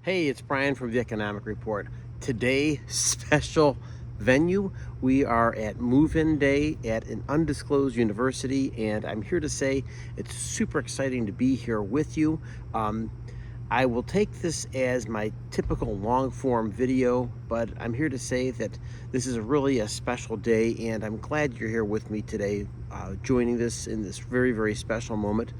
Hey, it's Brian from the Economic Report. Today, special venue. We are at move-in day at an undisclosed university, and I'm here to say it's super exciting to be here with you. I will take this as my typical long-form video, but I'm here to say that this is really a special day, and I'm glad you're here with me today, joining this in this very, very special moment.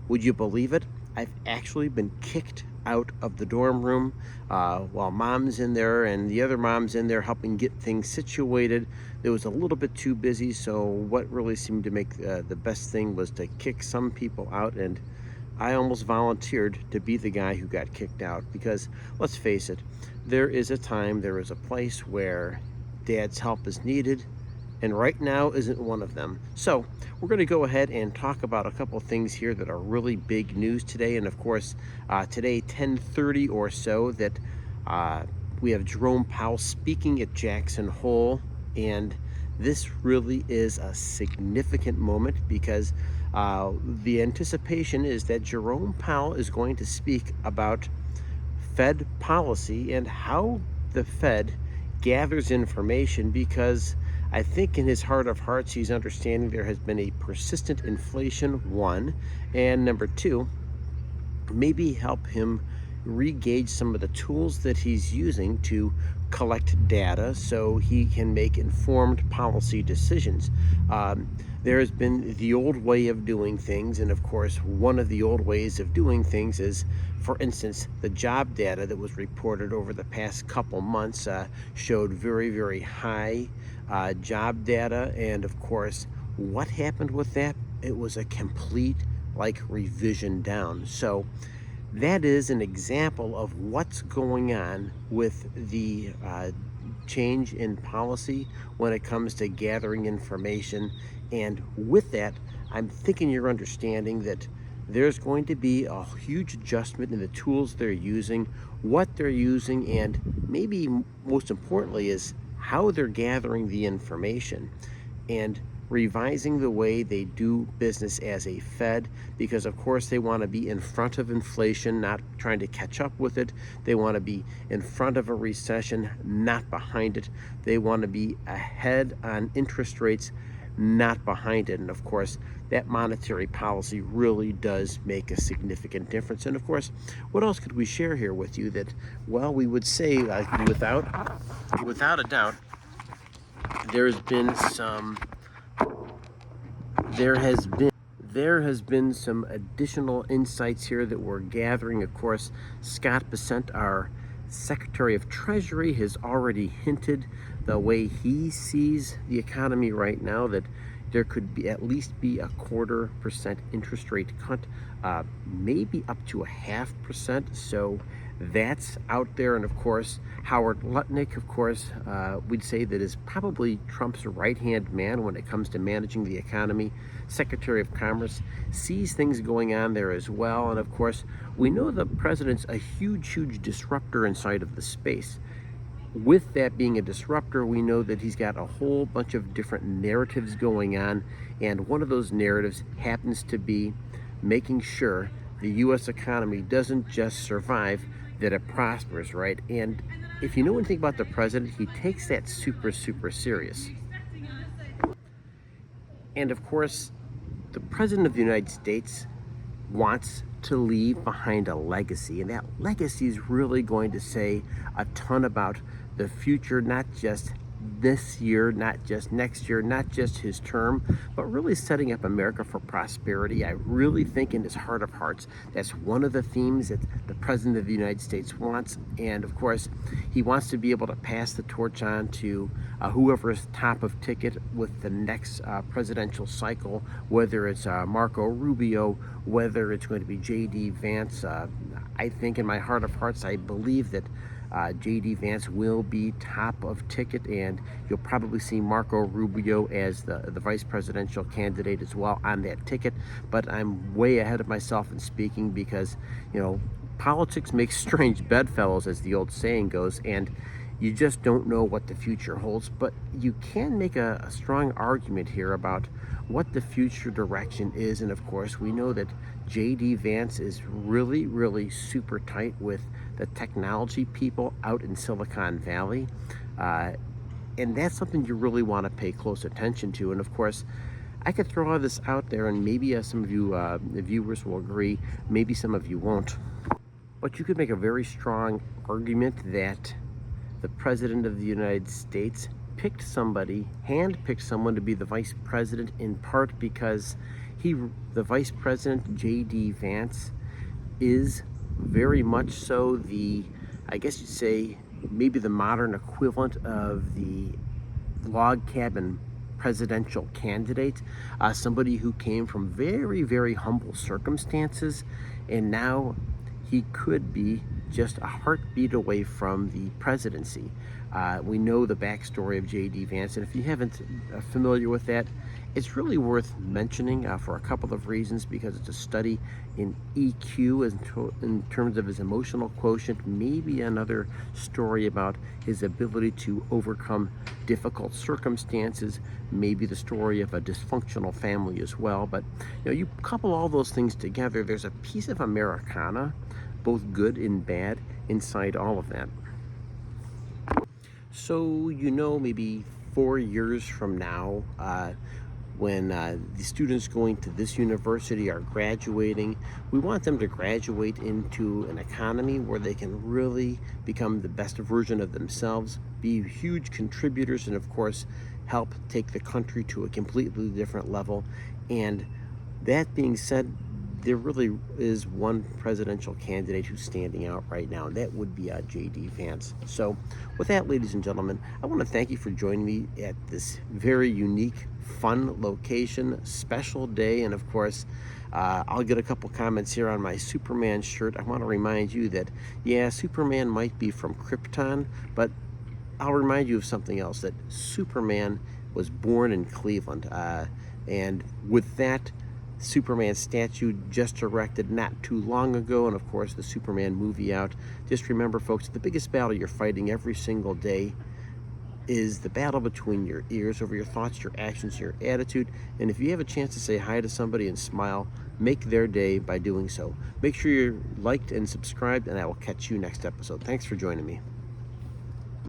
Would you believe it? I've actually been kicked out of the dorm room while mom's in there and the other mom's in there helping get things situated. It was a little bit too busy, so what really seemed to make the best thing was to kick some people out, and I almost volunteered to be the guy who got kicked out because, let's face it, there is a time, there is a place where dad's help is needed, and right now isn't one of them. So we're going to go ahead and talk about a couple of things here that are really big news today. And of course, today 10:30 or so, that we have Jerome Powell speaking at Jackson Hole, and this really is a significant moment because the anticipation is that Jerome Powell is going to speak about Fed policy and how the Fed gathers information, because I think in his heart of hearts he's understanding there has been a persistent inflation, one, and number two, maybe help him re-gauge some of the tools that he's using to collect data so he can make informed policy decisions. There has been the old way of doing things, and of course one of the old ways of doing things is, for instance, the job data that was reported over the past couple months showed very, very high job data, and of course what happened with that? It was a complete revision down. So that is an example of what's going on with the change in policy when it comes to gathering information. And with that, I'm thinking you're understanding that there's going to be a huge adjustment in the tools they're using, what they're using, and maybe most importantly is how they're gathering the information, and revising the way they do business as a Fed, because of course they want to be in front of inflation, not trying to catch up with it. They want to be in front of a recession, not behind it. They want to be ahead on interest rates, not behind it. And of course that monetary policy really does make a significant difference. And of course, what else could we share here with you that, well, we would say without a doubt there's been some there has been some additional insights here that we're gathering. Of course, Scott Bessent, our Secretary of Treasury, has already hinted the way he sees the economy right now, that there could be at least be a 0.25% interest rate cut, maybe up to 0.5%. So that's out there. And of course, Howard Lutnick, of course, we'd say that is probably Trump's right-hand man when it comes to managing the economy. Secretary of Commerce sees things going on there as well. And of course, we know the president's a huge disruptor inside of the space. With that being a disruptor, we know that he's got a whole bunch of different narratives going on, and one of those narratives happens to be making sure the U.S. economy doesn't just survive, that it prospers, right? And if you know anything about the president, he takes that super serious. And of course, the president of the United States wants to leave behind a legacy, and that legacy is really going to say a ton about the future, not just this year, not just next year, not just his term, but really setting up America for prosperity. I really think in his heart of hearts, that's one of the themes that the President of the United States wants. And of course, he wants to be able to pass the torch on to whoever is top of ticket with the next presidential cycle, whether it's Marco Rubio, whether it's going to be J.D. Vance. I think in my heart of hearts, I believe that J.D. Vance will be top of ticket, and you'll probably see Marco Rubio as the vice presidential candidate as well on that ticket. But I'm way ahead of myself in speaking because, politics makes strange bedfellows, as the old saying goes, and you just don't know what the future holds. But you can make a strong argument here about what the future direction is. And of course, we know that J.D. Vance is really super tight with the technology people out in Silicon Valley. And that's something you really want to pay close attention to. And of course, I could throw all this out there, and maybe some of you the viewers will agree, maybe some of you won't. But you could make a very strong argument that the President of the United States handpicked someone to be the Vice President, in part because the Vice President, J.D. Vance, is very much so I guess you'd say, maybe the modern equivalent of the log cabin presidential candidate, somebody who came from very, very humble circumstances, and now he could be just a heartbeat away from the presidency. We know the backstory of J.D. Vance, and if you haven't familiar with that, it's really worth mentioning for a couple of reasons, because it's a study in EQ in terms of his emotional quotient, maybe another story about his ability to overcome difficult circumstances, maybe the story of a dysfunctional family as well. But you couple all those things together, there's a piece of Americana, both good and bad, inside all of that. So maybe 4 years from now, when the students going to this university are graduating, we want them to graduate into an economy where they can really become the best version of themselves, be huge contributors, and of course help take the country to a completely different level. And that being said, there really is one presidential candidate who's standing out right now, and that would be J.D. Vance. So with that, ladies and gentlemen, I want to thank you for joining me at this very unique, fun location, special day. And of course, I'll get a couple comments here on my Superman shirt. I want to remind you that, yeah, Superman might be from Krypton, but I'll remind you of something else, that Superman was born in Cleveland. And with that, Superman statue just erected not too long ago, and of course the Superman movie out. Just remember, folks, the biggest battle you're fighting every single day is the battle between your ears, over your thoughts, your actions, your attitude. And if you have a chance to say hi to somebody and smile, make their day by doing so. Make sure you're liked and subscribed, and I will catch you next episode. Thanks for joining me.